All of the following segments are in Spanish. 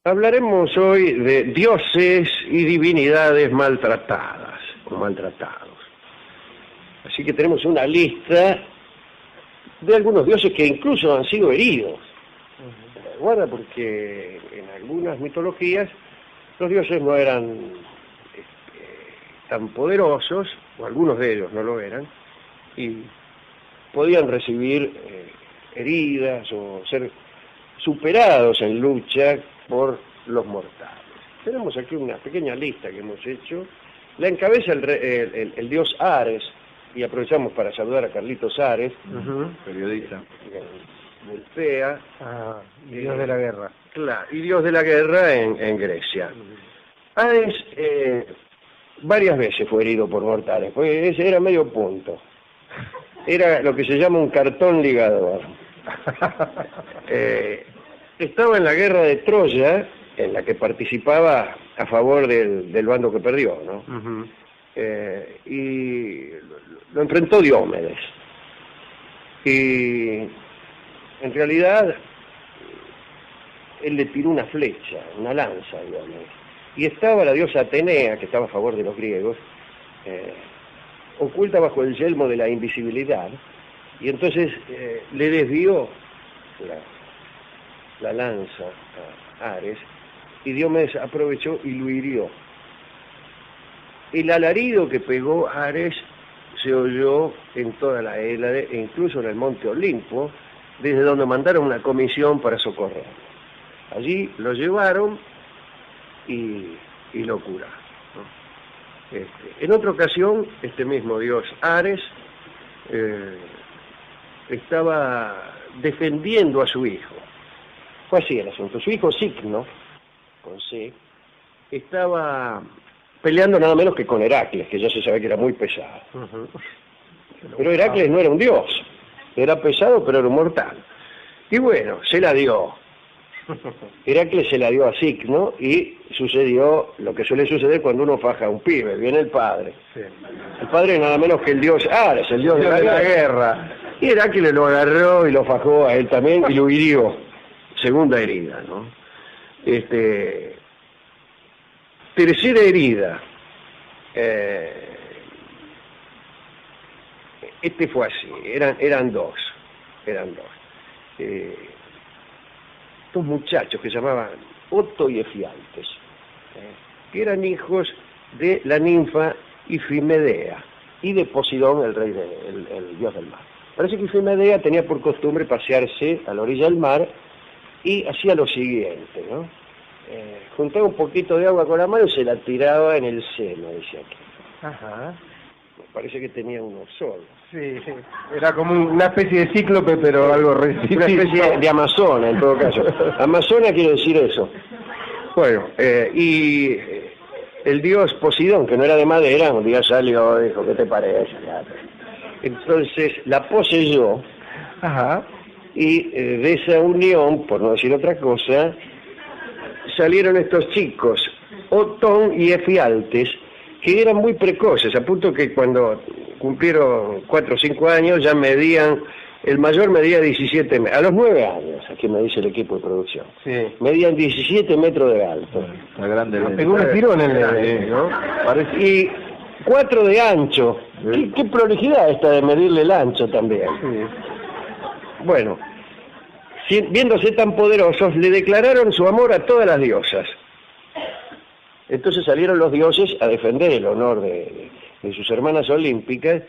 Hablaremos hoy de dioses y divinidades maltratadas o maltratados. Así que tenemos una lista de algunos dioses que incluso han sido heridos. Guarda, porque en algunas mitologías los dioses no eran tan poderosos, o algunos de ellos no lo eran, y podían recibir heridas o ser superados en lucha por los mortales. Tenemos aquí una pequeña lista que hemos hecho. La encabeza el dios Ares, y aprovechamos para saludar a Carlitos Ares, periodista. Del FEA. Y dios de la guerra. Claro, y dios de la guerra en Grecia. Ares varias veces fue herido por mortales, porque ese era medio punto. Era lo que se llama un cartón ligador. Estaba en la guerra de Troya, en la que participaba a favor del bando que perdió, ¿no? Y lo enfrentó Diomedes. Y en realidad él le tiró una flecha, una lanza a Diomedes. Y estaba la diosa Atenea, que estaba a favor de los griegos, oculta bajo el yelmo de la invisibilidad, y entonces le desvió la lanza a Ares, y Diomedes aprovechó y lo hirió. El alarido que pegó Ares se oyó en toda la Hélade, e incluso en el monte Olimpo, desde donde mandaron una comisión para socorrer. Allí lo llevaron y lo curaron, ¿no? En otra ocasión, este mismo dios Ares estaba defendiendo a su hijo. Fue así el asunto. Su hijo Cicno, con C, estaba peleando nada menos que con Heracles, que ya se sabe que era muy pesado. Pero Heracles no era un dios, era pesado pero era un mortal. Y bueno, se la dio. Heracles se la dio a Cicno y sucedió lo que suele suceder cuando uno faja a un pibe, viene el padre. Sí. El padre es nada menos que el dios Ares, el dios de la guerra. Y Heracles lo agarró y lo fajó a él también y lo hirió. Segunda herida, ¿no? Tercera herida. Fue así, eran dos. Dos muchachos que se llamaban Oto y Efialtes, que eran hijos de la ninfa Ifimedea y de Posidón, el rey el dios del mar. Parece que Ifimedea tenía por costumbre pasearse a la orilla del mar y hacía lo siguiente, ¿no? Juntaba un poquito de agua con la mano y se la tiraba en el seno, decía aquí. Ajá. Parece que tenía uno solo. Sí, era como una especie de cíclope, pero algo resistido. Una especie de amazona, en todo caso. Amazona quiere decir eso. Bueno, y el dios Posidón, que no era de madera, un día salió, dijo, ¿qué te parece? Entonces la poseyó. Ajá. Y de esa unión, por no decir otra cosa, salieron estos chicos, Otón y Efialtes, que eran muy precoces, a punto que cuando cumplieron 4 o 5 años ya medían, el mayor medía 17 metros, a los 9 años, aquí me dice el equipo de producción, sí. Medían 17 metros de alto. Está grande. Pegó un estirón en el, ¿no? Y 4 de ancho. ¿Qué prolijidad esta de medirle el ancho también? Sí. Bueno, viéndose tan poderosos, le declararon su amor a todas las diosas. Entonces salieron los dioses a defender el honor de sus hermanas olímpicas,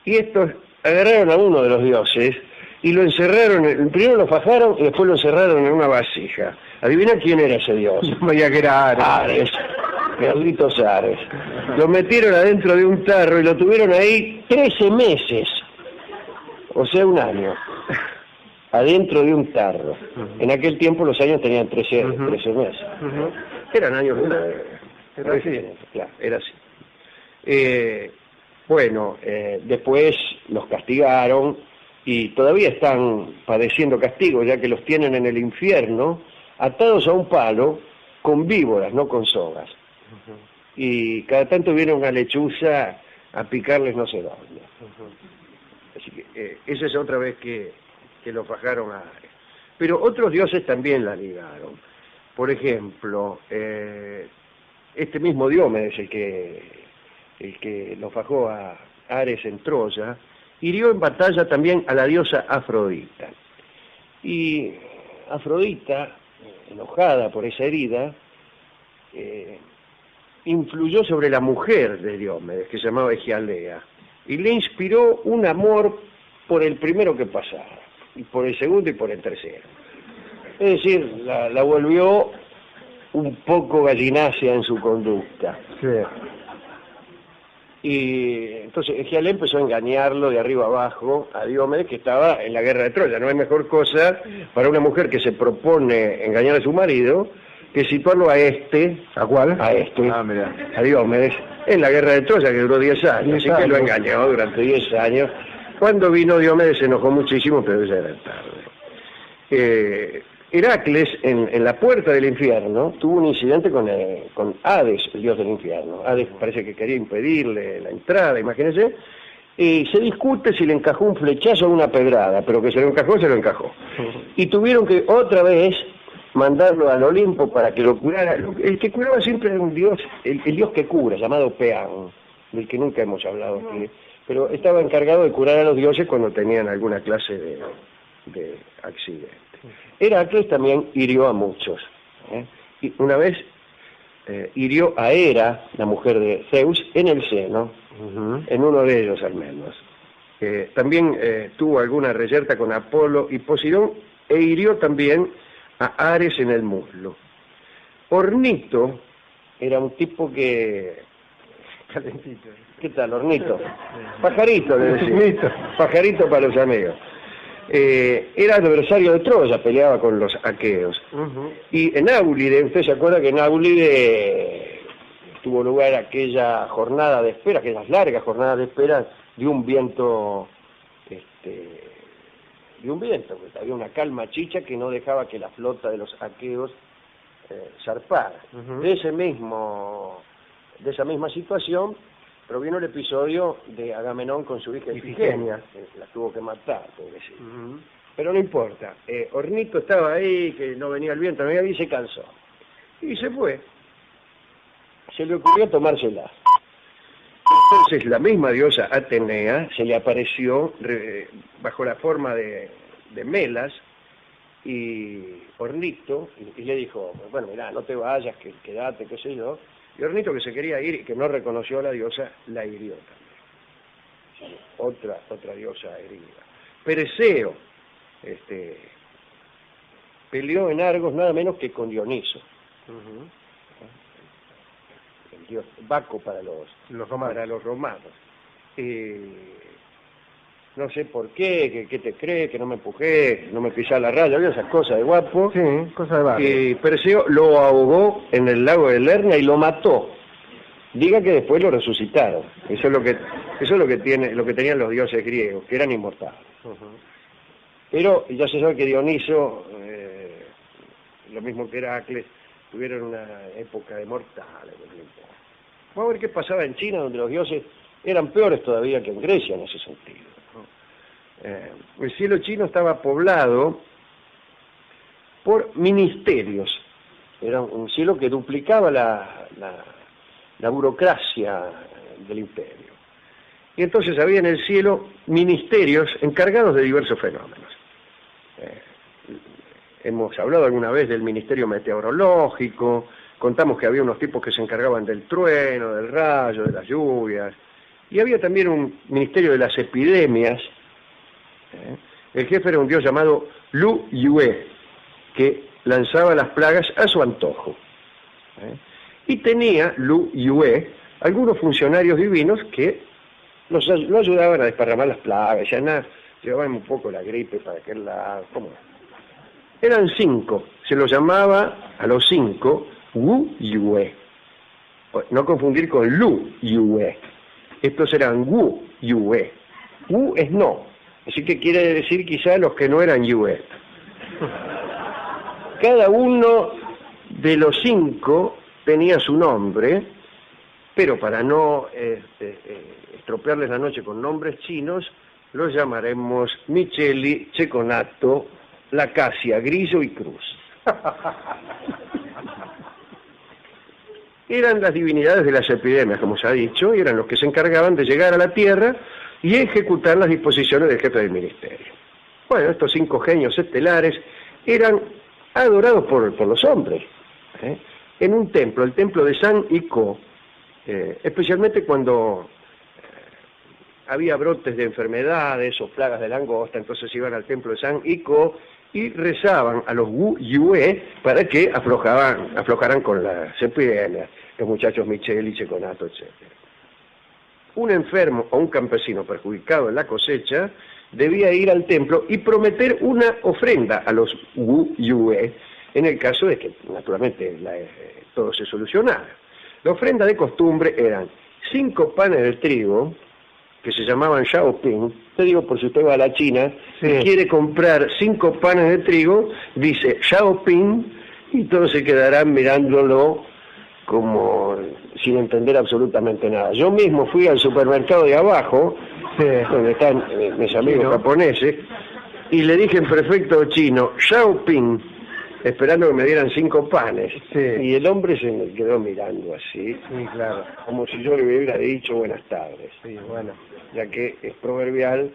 y estos agarraron a uno de los dioses y lo encerraron, primero lo fajaron y después lo encerraron en una vasija. ¿Adivina quién era ese dios? Yo veía que era Ares. Carlitos Ares. Lo metieron adentro de un tarro y lo tuvieron ahí 13 meses, o sea, un año, adentro de un tarro. En aquel tiempo los años tenían 13 meses. Eran años Era así. Claro, era así. Bueno, después los castigaron y todavía están padeciendo castigo, ya que los tienen en el infierno atados a un palo con víboras, no con sogas. Y cada tanto viene una lechuza a picarles no sé dónde. Así que esa es otra vez que lo fajaron a Ares. Pero otros dioses también la ligaron. Por ejemplo, este mismo Diomedes, el que lo fajó a Ares en Troya, hirió en batalla también a la diosa Afrodita. Y Afrodita, enojada por esa herida, influyó sobre la mujer de Diomedes, que se llamaba Egialea, y le inspiró un amor por el primero que pasara, y por el segundo y por el tercero. Es decir, la volvió un poco gallinácea en su conducta. Sí. Y entonces Egialea empezó a engañarlo de arriba abajo a Diomedes, que estaba en la guerra de Troya. No hay mejor cosa para una mujer que se propone engañar a su marido que situarlo a este. ¿A cuál? A este. Ah, mira. A Diomedes, en la guerra de Troya, que duró 10 años. 10 Así que lo años. engañó durante 10 años. Cuando vino Diomedes se enojó muchísimo, pero ya era tarde. Heracles, en la puerta del infierno, tuvo un incidente con Hades, el dios del infierno. Hades parece que quería impedirle la entrada, imagínense, y se discute si le encajó un flechazo o una pedrada, pero que se lo encajó, se lo encajó. Y tuvieron que otra vez mandarlo al Olimpo para que lo curara. El que curaba siempre era un dios, el dios que cura, llamado Peán, del que nunca hemos hablado aquí, pero estaba encargado de curar a los dioses cuando tenían alguna clase de accidente. Heracles también hirió a muchos. Y una vez hirió a Hera, la mujer de Zeus, en el seno, en uno de ellos al menos. También tuvo alguna reyerta con Apolo y Poseidón, e hirió también a Ares en el muslo. Hornito era un tipo que... Calentito. ¿Qué tal, Hornito? Pajarito, le decía. Pajarito para los amigos. Era adversario de Troya, peleaba con los aqueos. Y en Áulide, usted se acuerda que en Áulide tuvo lugar aquella jornada de espera, aquellas largas jornadas de espera de un viento, porque había una calma chicha que no dejaba que la flota de los aqueos zarpara. De esa misma situación provino el episodio de Agamenón con su hija Ifigenia, que la tuvo que matar, pobrecito. Pero no importa, Hornito estaba ahí, que no venía el viento, no venía bien, y se cansó. Y se fue. Se le ocurrió tomársela. Entonces la misma diosa Atenea se le apareció bajo la forma de Melas y Hornito, y le dijo, bueno, mirá, no te vayas, que quédate, qué sé yo. Y Hornito, que se quería ir y que no reconoció a la diosa, la hirió también. Otra diosa herida. Perseo peleó en Argos nada menos que con Dioniso. El dios Baco para los romanos. No sé por qué, que te crees, que no me empujé, no me pisás la raya, había esas cosas de guapo. Sí, cosas de barrio. Perseo lo ahogó en el lago de Lerna y lo mató. Diga que después lo resucitaron. Eso es lo que tenían los dioses griegos, que eran inmortales. Pero ya se sabe que Dioniso, lo mismo que Heracles, tuvieron una época de mortales. Vamos a ver qué pasaba en China, donde los dioses eran peores todavía que en Grecia en ese sentido. El cielo chino estaba poblado por ministerios. Era un cielo que duplicaba la burocracia del imperio. Y entonces había en el cielo ministerios encargados de diversos fenómenos. Hemos hablado alguna vez del ministerio meteorológico, contamos que había unos tipos que se encargaban del trueno, del rayo, de las lluvias, y había también un ministerio de las epidemias. El jefe era un dios llamado Lu Yue, que lanzaba las plagas a su antojo. Y tenía Lu Yue algunos funcionarios divinos que lo ayudaban a desparramar las plagas, llevaban un poco la gripe para que ¿cómo? Eran 5, se los llamaba a los 5 Wu Yue. No confundir con Lu Yue. Estos eran Wu Yue. Wu es no, así que quiere decir quizá los que no eran Yue. Cada uno de los 5 tenía su nombre, pero para no estropearles la noche con nombres chinos, los llamaremos Micheli, Checonato, Lacasia, Grillo y Cruz. eran las divinidades de las epidemias, como se ha dicho, y eran los que se encargaban de llegar a la tierra y ejecutar las disposiciones del jefe del ministerio. Bueno, estos 5 genios estelares eran adorados por los hombres, en un templo, el templo de San Iko, especialmente cuando había brotes de enfermedades o plagas de langosta, entonces iban al templo de San Iko y rezaban a los Wu Yue para que aflojaran con las epidemias, los muchachos Micheli, Checonato, etc. Un enfermo o un campesino perjudicado en la cosecha debía ir al templo y prometer una ofrenda a los Wu Yue, en el caso de que, naturalmente, todo se solucionara. La ofrenda de costumbre eran 5 panes de trigo, que se llamaban Xiaoping. Te digo, por si usted va a la China y quiere comprar 5 panes de trigo, dice Xiaoping, y todos se quedarán mirándolo como sin entender absolutamente nada. Yo mismo fui al supermercado de abajo, donde están mis amigos japoneses, y le dije en perfecto chino, Xiaoping, esperando que me dieran 5 panes. Y el hombre se me quedó mirando así, claro, como si yo le hubiera dicho buenas tardes. Bueno, ya que es proverbial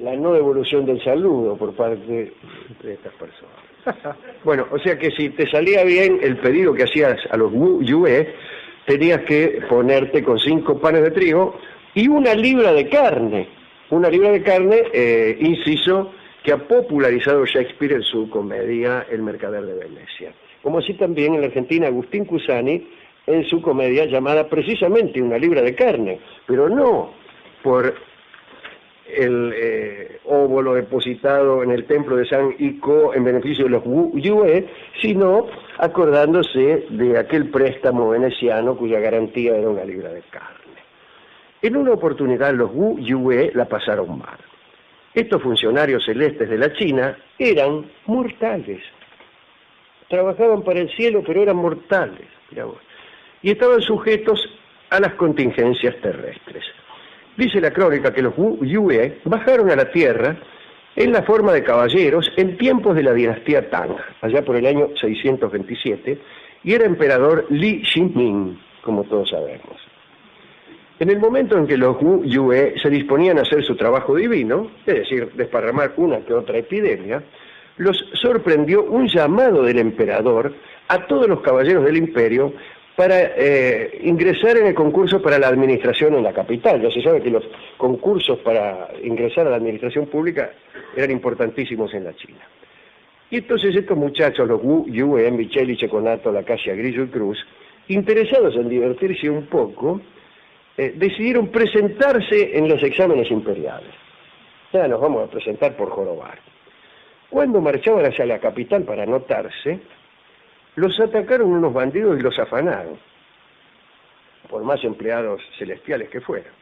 la no devolución del saludo por parte de estas personas. Bueno, o sea que si te salía bien el pedido que hacías a los Wu Yue, tenías que ponerte con 5 panes de trigo y 1 libra de carne. 1 libra de carne, inciso, que ha popularizado Shakespeare en su comedia El mercader de Venecia. Como así también en la Argentina Agustín Cusani en su comedia llamada precisamente 1 libra de carne, pero no por el óvulo depositado en el templo de San Iko en beneficio de los Wu Yue, sino acordándose de aquel préstamo veneciano cuya garantía era 1 libra de carne. En una oportunidad los Wu Yue la pasaron mal. Estos funcionarios celestes de la China eran mortales. Trabajaban para el cielo, pero eran mortales, digamos, y estaban sujetos a las contingencias terrestres. Dice la crónica que los Wu Yue bajaron a la tierra en la forma de caballeros en tiempos de la dinastía Tang, allá por el año 627, y era emperador Li Shiming, como todos sabemos. En el momento en que los Wu Yue se disponían a hacer su trabajo divino, es decir, desparramar una que otra epidemia, los sorprendió un llamado del emperador a todos los caballeros del imperio para ingresar en el concurso para la administración en la capital. Ya se sabe que los concursos para ingresar a la administración pública eran importantísimos en la China. Y entonces estos muchachos, los Wu Yue, Micheli, Checonato, Lacasia, Grillo y Cruz, interesados en divertirse un poco, decidieron presentarse en los exámenes imperiales. Ya nos vamos a presentar por jorobar. Cuando marchaban hacia la capital para anotarse, los atacaron unos bandidos y los afanaron, por más empleados celestiales que fueran.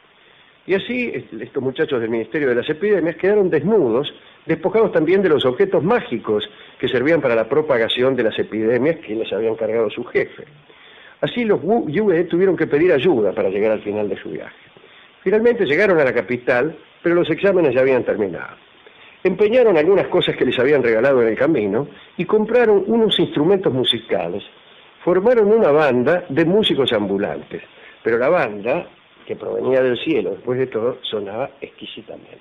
Y así estos muchachos del Ministerio de las Epidemias quedaron desnudos, despojados también de los objetos mágicos que servían para la propagación de las epidemias que les había encargado su jefe. Así los Wu Yue tuvieron que pedir ayuda para llegar al final de su viaje. Finalmente llegaron a la capital, pero los exámenes ya habían terminado. Empeñaron algunas cosas que les habían regalado en el camino y compraron unos instrumentos musicales. Formaron una banda de músicos ambulantes, pero la banda, que provenía del cielo, después de todo, sonaba exquisitamente.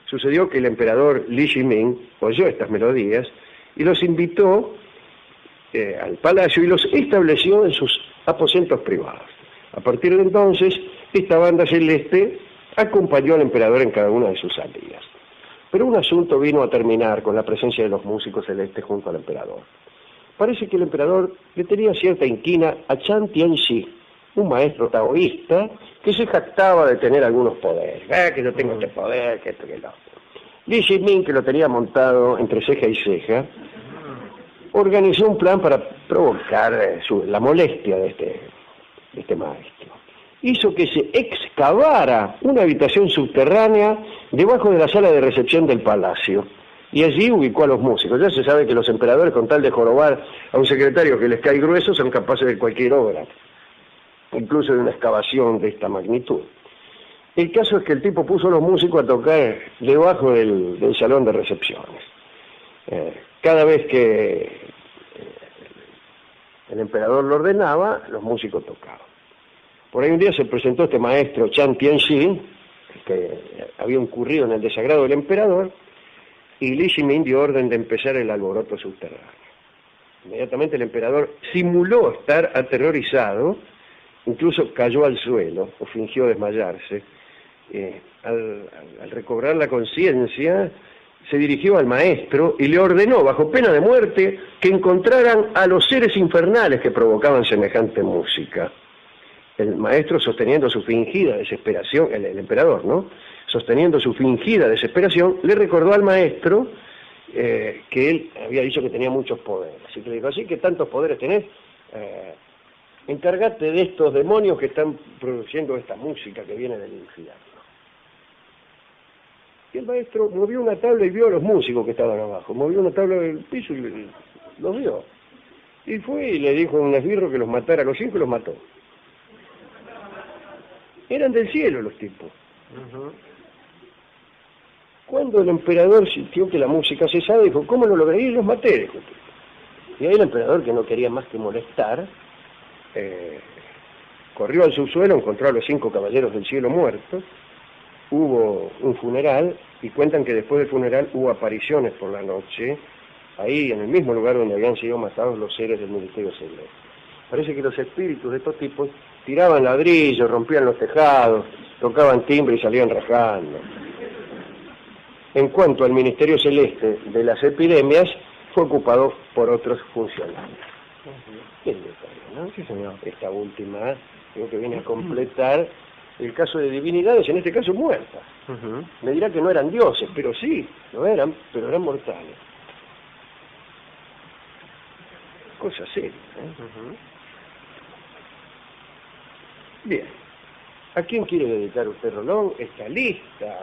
Sucedió que el emperador Li Shiming oyó estas melodías y los invitó al palacio y los estableció en sus aposentos privados. A partir de entonces, esta banda celeste acompañó al emperador en cada una de sus salidas. Pero un asunto vino a terminar con la presencia de los músicos celestes junto al emperador. Parece que el emperador le tenía cierta inquina a Chan Tianxi, un maestro taoísta que se jactaba de tener algunos poderes. Que yo tengo este poder, que esto, que lo otro. Li Shiming, que lo tenía montado entre ceja y ceja, organizó un plan para provocar la molestia de este maestro. Hizo que se excavara una habitación subterránea debajo de la sala de recepción del palacio, y allí ubicó a los músicos. Ya se sabe que los emperadores, con tal de jorobar a un secretario que les cae grueso, son capaces de cualquier obra, incluso de una excavación de esta magnitud. El caso es que el tipo puso a los músicos a tocar debajo del salón de recepciones. Cada vez que El emperador lo ordenaba, los músicos tocaban. Por ahí un día se presentó este maestro Chan Tianxi, que había incurrido en el desagrado del emperador, y Li Shimin dio orden de empezar el alboroto subterráneo. Inmediatamente el emperador simuló estar aterrorizado, incluso cayó al suelo o fingió desmayarse. Al recobrar la conciencia, se dirigió al maestro y le ordenó, bajo pena de muerte, que encontraran a los seres infernales que provocaban semejante música. El maestro, sosteniendo su fingida desesperación, el emperador, ¿no?, sosteniendo su fingida desesperación, le recordó al maestro que él había dicho que tenía muchos poderes. Así que le dijo, así que tantos poderes tenés, encárgate de estos demonios que están produciendo esta música que viene del infierno. Y el maestro movió una tabla y vio a los músicos que estaban abajo, movió una tabla del piso y los vio. Y fue y le dijo a un esbirro que los matara a los 5 y los mató. Eran del cielo los tipos. Cuando el emperador sintió que la música cesaba, dijo, ¿cómo no lo veí? Los maté, dijo. Y ahí el emperador, que no quería más que molestar, corrió al subsuelo, encontró a los 5 caballeros del cielo muertos, hubo un funeral, y cuentan que después del funeral hubo apariciones por la noche, ahí en el mismo lugar donde habían sido matados los seres del Ministerio Secreto. Parece que los espíritus de estos tipos tiraban ladrillos, rompían los tejados, tocaban timbre y salían rajando. En cuanto al Ministerio Celeste de las epidemias, fue ocupado por otros funcionarios. Bien detalle, ¿no? Sí, señor. Esta última, creo que viene a completar el caso de divinidades, en este caso muertas. Me dirá que no eran dioses, pero sí, lo eran, pero eran mortales. Cosa seria, ¿eh? Bien. ¿A quién quiere dedicar usted, Rolón, esta lista?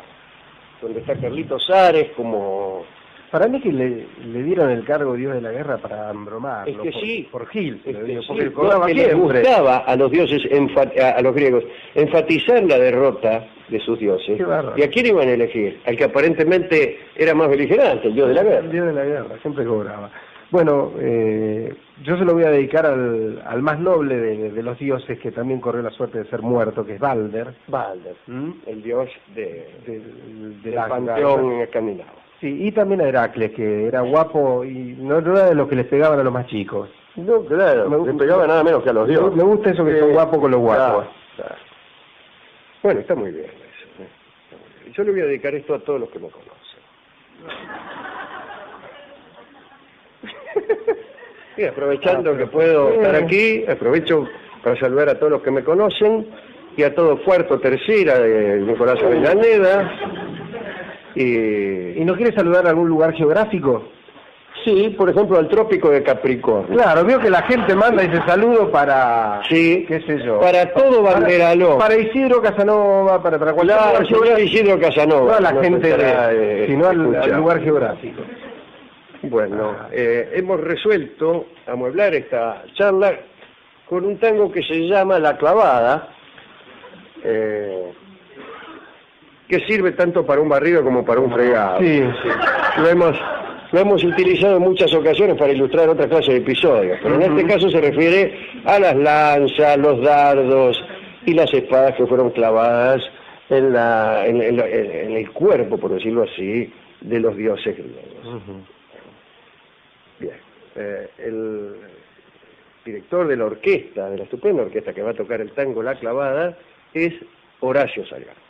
Donde está Carlitos Ares como... Para mí que le dieron el cargo Dios de la Guerra para embromarlo. Es que sí. Por Gil, Es que digo, sí, porque cobraba que les siempre. gustaba a los dioses, a los griegos, enfatizar la derrota de sus dioses. Qué bárbaro. ¿Y a quién iban a elegir? Al que aparentemente era más beligerante, el dios de la guerra. El Dios de la Guerra, siempre cobraba. Bueno, yo se lo voy a dedicar al más noble de los dioses, que también corrió la suerte de ser muerto, que es Balder. Balder, el dios del la panteón escandinavo. Sí, y también a Heracles, que era guapo y no era de los que les pegaban a los más chicos. No, claro, le pegaba nada menos que a los dioses. Me gusta eso que son guapos con los guapos. Claro. Bueno, está muy bien eso. ¿Eh? Yo le voy a dedicar esto a todos los que me conocen. Y aprovechando que puedo estar aquí, aprovecho para saludar a todos los que me conocen y a todo cuarto, tercera de Nicolás Avellaneda. ¿Y no quiere saludar a algún lugar geográfico? Sí, por ejemplo, al trópico de Capricornio. Claro, veo que la gente manda ese saludo para... Sí, qué sé yo. para todo Banderaló. Para Isidro Casanova, para cualquier Claro, lugar yo era Isidro Casanova. no a la no gente, sino al escuchar. lugar geográfico. Bueno, hemos resuelto amueblar esta charla con un tango que se llama La Clavada, que sirve tanto para un barrido como para un fregado. Sí. Lo hemos utilizado en muchas ocasiones para ilustrar otra clase de episodios, pero en este caso se refiere a las lanzas, los dardos y las espadas que fueron clavadas en el cuerpo, por decirlo así, de los dioses griegos. Bien. El director de la orquesta, de la estupenda orquesta que va a tocar el tango La Clavada, es Horacio Salgado.